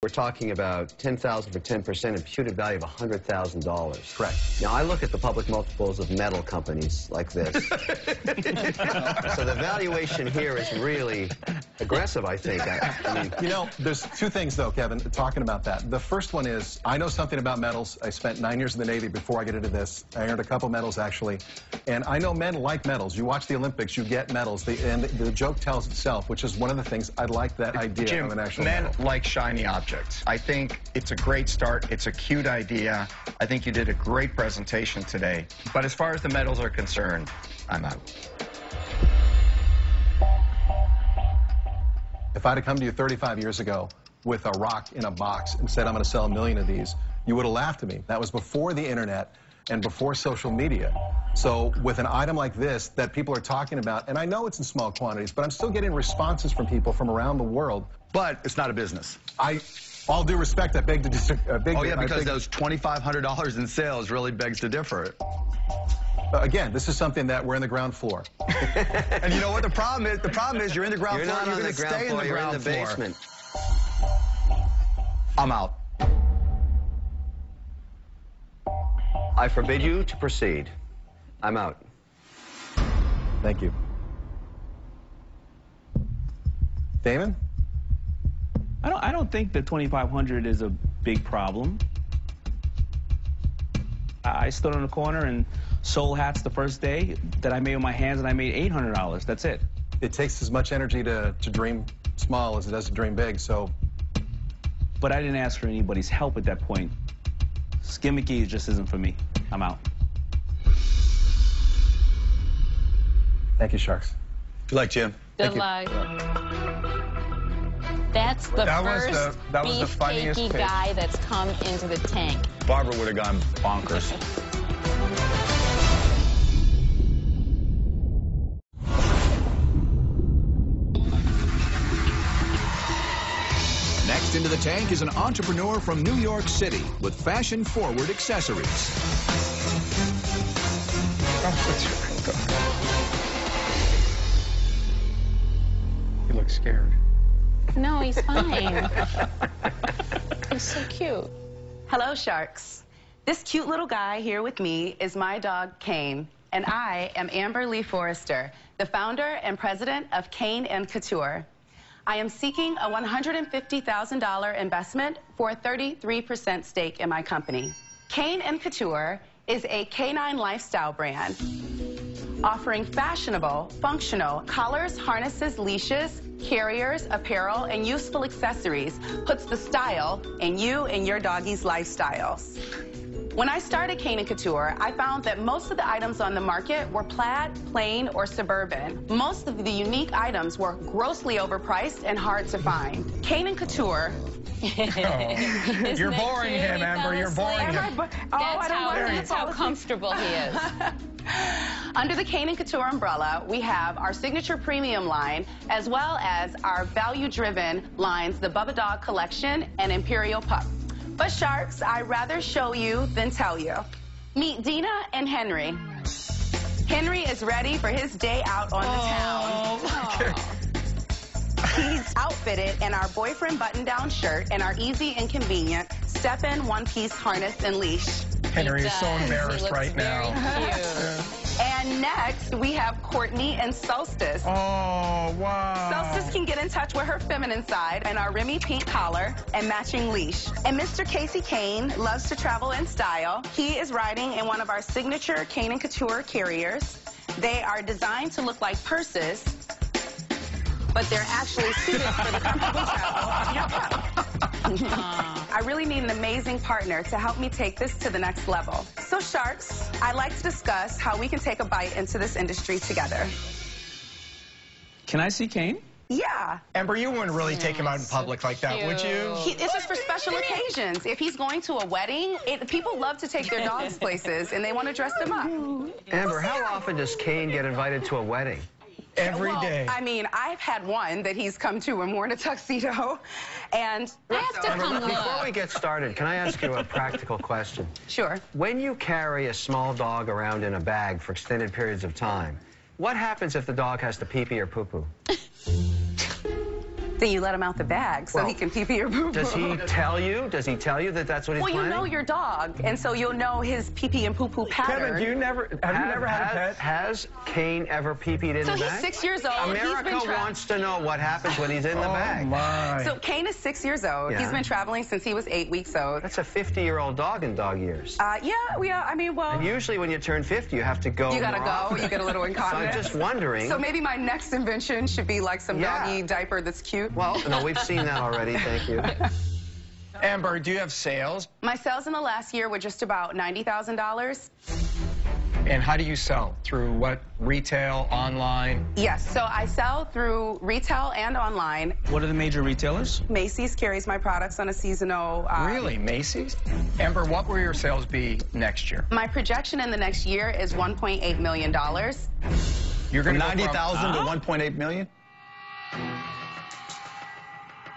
we're talking about $10,000 for 10%, imputed value of $100,000. Correct. Now, I look at the public multiples of metal companies like this. So the valuation here is really aggressive, I think. I mean, you know, there's two things, though, Kevin, talking about that. The first one is, I know something about metals. I spent 9 years in the Navy before I get into this. I earned a couple medals, actually. And I know men like metals. You watch the Olympics, you get medals. And the joke tells itself, which is one of the things I like that idea Jim, of an actual men medal. like shiny objects. I think it's a great start. It's a cute idea. I think you did a great presentation today. But as far as the medals are concerned, I'm out. If I'd have come to you 35 years ago with a rock in a box and said, I'm going to sell 1 million of these, you would have laughed at me. That was before the internet and before social media. So with an item like this that people are talking about, and I know it's in small quantities, but I'm still getting responses from people from around the world. But it's not a business. All due respect, I beg to disagree. Oh, yeah, because those $2,500 in sales really begs to differ. Again, this is something that we're in the ground floor. And you know what the problem is? The problem is you're in the ground you're floor, not you're on going the to ground stay floor, in the you're ground in the floor. basement. I'm out. I forbid you to proceed. I'm out. Thank you. Damon? I don't think the 2,500 is a big problem. I stood on the corner and sold hats the first day that I made with my hands, and I made $800. That's it. It takes as much energy to dream small as it does to dream big, so... But I didn't ask for anybody's help at that point. Gimmicky just isn't for me. I'm out. Thank you, Sharks. Good luck, Jim. Good luck. That's the first beefcakey guy that's come into the tank. Barbara would have gone bonkers. Next into the tank is an entrepreneur from New York City with fashion-forward accessories. You look scared. No, he's fine. He's so cute. Hello, Sharks. This cute little guy here with me is my dog, Kane, and I am Amber Lee Forrester, the founder and president of Kane & Couture. I am seeking a $150,000 investment for a 33% stake in my company. Kane & Couture is a canine lifestyle brand offering fashionable, functional collars, harnesses, leashes, carriers, apparel, and useful accessories, puts the style in you and your doggy's lifestyles. When I started Kane & Couture, I found that most of the items on the market were plaid, plain, or suburban. Most of the unique items were grossly overpriced and hard to find. Kane & Couture... You're boring him, Amber. You're boring him. That's how comfortable he is. Under the Kane & Couture umbrella, we have our signature premium line, as well as our value-driven lines, the Bubba Dog Collection and Imperial Pup. But Sharks, I'd rather show you than tell you. Meet Dina and Henry. Henry is ready for his day out on the town. He's outfitted in our boyfriend button-down shirt and our easy and convenient step-in one-piece harness and leash. Henry is so embarrassed right now. And next, we have Courtney and Solstice. Oh, wow. Solstice can get in touch with her feminine side and our Remy pink collar and matching leash. And Mr. Casey Kane loves to travel in style. He is riding in one of our signature Kane & Couture carriers. They are designed to look like purses, but they're actually suited for the comfortable travel of your pup. I really need an amazing partner to help me take this to the next level. So, Sharks, I'd like to discuss how we can take a bite into this industry together. Can I see Kane? Yeah. Amber, you wouldn't really take him out in public like that, would you? It's just for special occasions. If he's going to a wedding, people love to take their dogs places, and they want to dress them up. Amber, how often does Kane get invited to a wedding? Every day. I mean, I've had one that he's come to and worn a tuxedo, and... I have to come look. Before we get started, can I ask you a practical question? Sure. When you carry a small dog around in a bag for extended periods of time, what happens if the dog has to pee-pee or poo-poo? Then you let him out the bag so he can pee-pee or poo-poo. Does he tell you? Does he tell you that that's what he's planning? Well, you know your dog, and so you'll know his pee-pee and poo-poo pattern. Kevin, have you never had a pet? Has Kane ever pee-peed in the bag? So he's 6 years old. America wants to know what happens when he's in the bag. My. So Kane is 6 years old. Yeah. He's been traveling since he was 8 weeks old. That's a 50-year-old dog in dog years. Yeah, I mean, well. And usually when you turn 50, you have to go. You gotta more go. often. You get a little incontinent. So I'm just wondering. So maybe my next invention should be like some doggy diaper that's cute. Well, no, we've seen that already. Thank you. Amber, do you have sales? My sales in the last year were just about $90,000. And how do you sell? Through what? Retail, online? Yes, so I sell through retail and online. What are the major retailers? Macy's carries my products on a seasonal. Really, Macy's? Amber, what will your sales be next year? My projection in the next year is $1.8 million. You're going From to 90,000 to 1.8 million?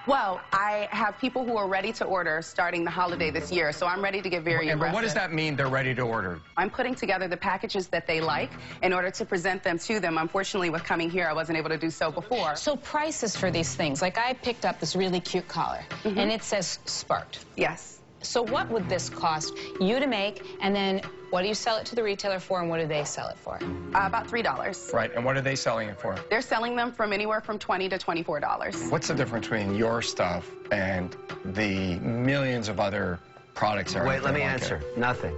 Well, I have people who are ready to order starting the holiday this year, so I'm ready to get very Amber, aggressive. what does that mean, they're ready to order? I'm putting together the packages that they like in order to present them to them. Unfortunately, with coming here, I wasn't able to do so before. So prices for these things, like I picked up this really cute collar, and it says Sparked. Yes. So what would this cost you to make, and then what do you sell it to the retailer for, and what do they sell it for? About $3. Right, and what are they selling it for? They're selling them from anywhere from $20 to $24. What's the difference between your stuff and the millions of other products that are Wait, let me like answer. it? Nothing.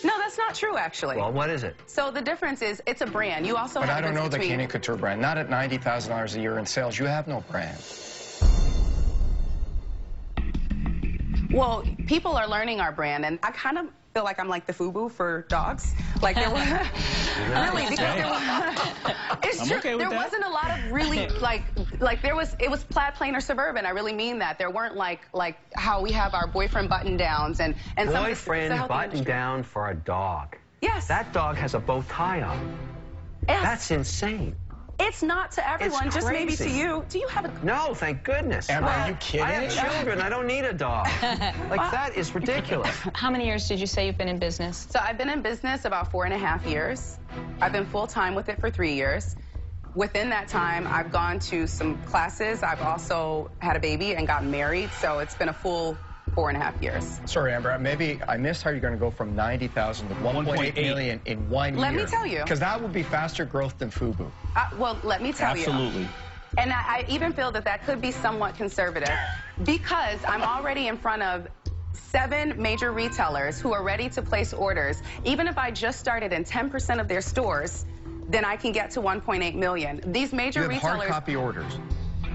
No, that's not true, actually. Well, what is it? So the difference is it's a brand. You also But have I don't a know the difference Kane between... and Couture brand. Not at $90,000 a year in sales. You have no brand. Well, people are learning our brand, and I kind of feel like I'm like the FUBU for dogs. Like there was really, because there was, it's I'm true. okay with There that. wasn't a lot of really it was plaid, plain, or suburban. I really mean that. There weren't like how we have our boyfriend button downs and some of the Boyfriend button down for a dog. Yes. That dog has a bow tie on. Yes. That's insane. It's not to everyone, It's just maybe to crazy. you. Do you have a... No, thank goodness. Amber, are you kidding? I have children. I don't need a dog. Like, that is ridiculous. How many years did you say you've been in business? So I've been in business about 4.5 years. I've been full-time with it for 3 years. Within that time, I've gone to some classes. I've also had a baby and gotten married, so it's been a full 4.5 years. Sorry, Amber, maybe I missed how you're going to go from 90,000 to 1.8 million in 1 year. Let me tell you. Because that would be faster growth than FUBU. Well, let me tell you. Absolutely. And I even feel that that could be somewhat conservative because I'm already in front of 7 major retailers who are ready to place orders. Even if I just started in 10% of their stores, then I can get to 1.8 million. These major You have retailers... hard copy orders.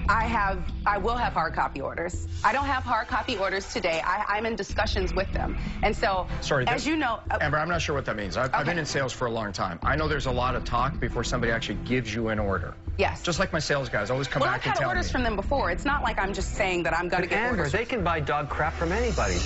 I will have hard copy orders. I don't have hard copy orders today. I'm in discussions with them. And so, Sorry, as you know... Amber, I'm not sure what that means. I've been in sales for a long time. I know there's a lot of talk before somebody actually gives you an order. Yes. Just like my sales guys always come back and I've had tell orders me. from them before. It's not like I'm just saying that I'm going to get Amber, orders. they can buy dog crap from anybody.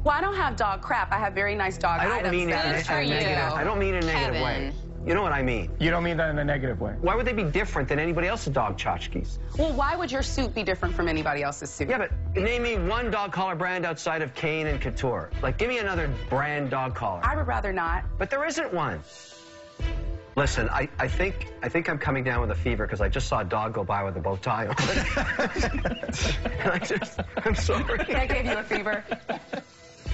Well, I don't have dog crap. I have very nice dog items. I don't mean it in Good for a you. negative. I don't mean in a negative way. Kevin. You know what I mean? You don't mean that in a negative way. Why would they be different than anybody else's dog tchotchkes? Well, why would your suit be different from anybody else's suit? Yeah, but name me one dog collar brand outside of Kane and Couture. Like, give me another brand dog collar. I would rather not. But there isn't one. Listen, I think I'm coming down with a fever because I just saw a dog go by with a bow tie on. And I'm sorry. I gave you a fever.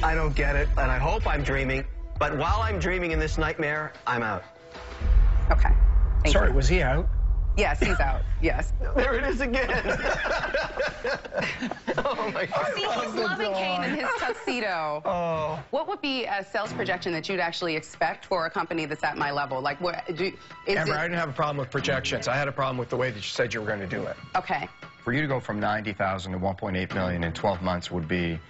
I don't get it, and I hope I'm dreaming. But while I'm dreaming in this nightmare, I'm out. Okay. Thank Sorry, you. was he out? Yes, he's out. Yes. There it is again. Oh, my God. See, he's loving Kane in his tuxedo. Oh. What would be a sales projection that you'd actually expect for a company that's at my level? Like, what is Amber, it? I didn't have a problem with projections. I had a problem with the way that you said you were going to do it. Okay. For you to go from 90,000 to 1.8 million in 12 months would be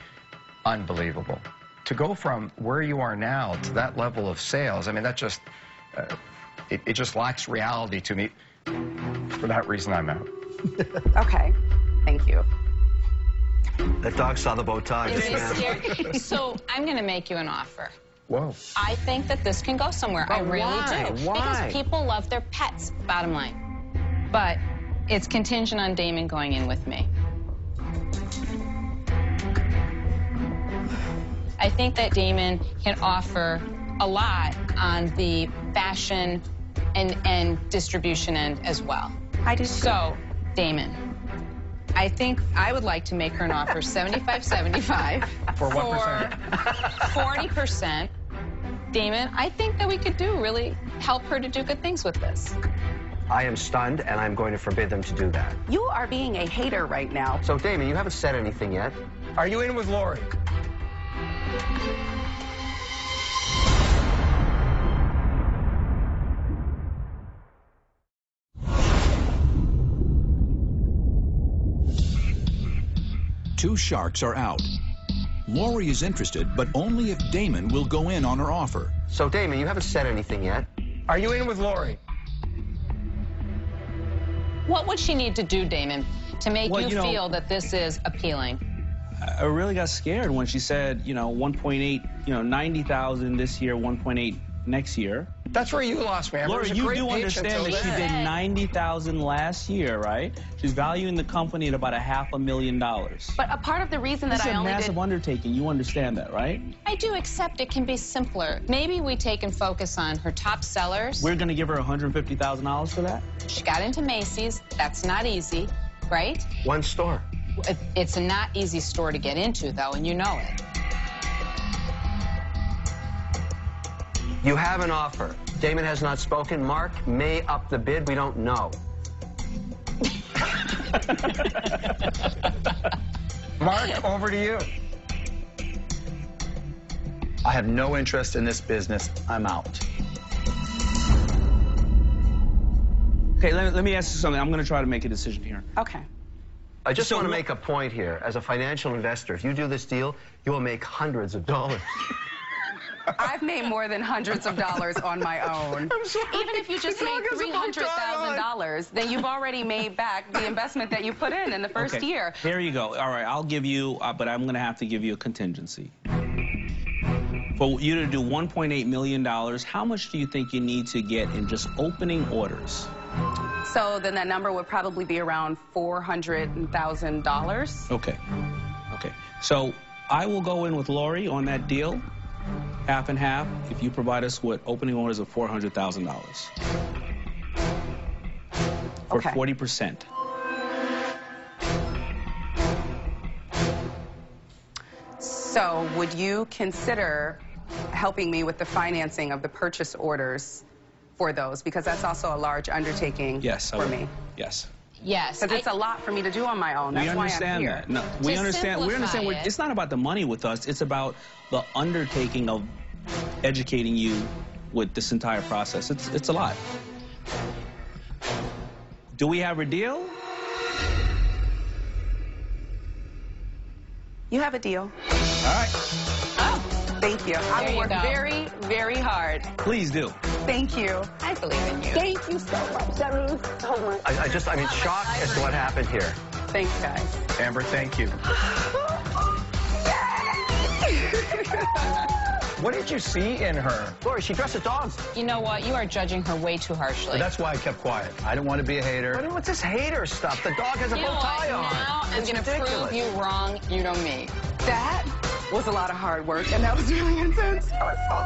unbelievable. To go from where you are now to that level of sales, I mean, that just, it just lacks reality to me. For that reason, I'm out. Okay. Thank you. That dog saw the bow tie. Is Yes, he ma'am. scared? So I'm going to make you an offer. Whoa. I think that this can go somewhere. I But really why? do. Why? Because people love their pets, bottom line. But it's contingent on Damon going in with me. I think that Damon can offer a lot on the fashion and distribution end as well. I do. So Damon, I think I would like to make her an offer 75-75. For what percent? 40%. Damon, I think that we could really help her to do good things with this. I am stunned, and I'm going to forbid them to do that. You are being a hater right now. So, Damon, you haven't said anything yet. Are you in with Lori? Two sharks are out. Lori is interested, but only if Damon will go in on her offer. So, Damon, you haven't said anything yet. Are you in with Lori? What would she need to do, Damon, to make Well, you feel that this is appealing? I really got scared when she said, 1.8, 90,000 this year, 1.8 next year. That's where you lost me. Laura, you do understand that she did 90,000 last year, right? She's valuing the company at about $500,000. But a part of the reason that This is I a only massive undertaking. You understand that, right? I do accept it can be simpler. Maybe we take and focus on her top sellers. We're going to give her $150,000 for that? She got into Macy's. That's not easy, right? One store. It's a not easy store to get into, though, and you know it. You have an offer. Damon has not spoken. Mark may up the bid. We don't know. Mark, over to you. I have no interest in this business. I'm out. Okay, let me ask you something. I'm going to try to make a decision here. Okay. I just So want to look- make a point here. As a financial investor, if you do this deal, you will make hundreds of dollars. I've made more than hundreds of dollars on my own. I'm sorry. Even if you just The made dog has a bow tie on. $300,000, then you've already made back the investment that you put in the first Okay, year. Here you go. All right, I'll give you, but I'm going to have to give you a contingency. For you to do $1.8 million, how much do you think you need to get in just opening orders? So then that number would probably be around $400,000. Okay. Okay. So I will go in with Lori on that deal, half and half, if you provide us with opening orders of $400,000 for Okay. 40%. So would you consider helping me with the financing of the purchase orders for those? Because that's also a large undertaking Yes, I for will. me. Yes. Yes. Because it's a lot for me to do on my own. That's We why I'm understand here. that. No, we To understand. We understand. simplify it. It's not about the money with us. It's about the undertaking of educating you with this entire process. It's a lot. Do we have a deal? You have a deal. All right. Oh, thank you. I There will you work go. very, very hard. Please do. Thank you. I believe in you. Thank you so much. That means so much. I mean, shocked as to what happened here. Thanks, guys. Amber, thank you. What did you see in her? Lori, she dresses dogs. You know what? You are judging her way too harshly. That's why I kept quiet. I didn't want to be a hater. What's this hater stuff? The dog has a You bow know what? tie on. Now I'm It's going to ridiculous. prove you wrong. You know me. That was a lot of hard work, and that was really intense. I was so...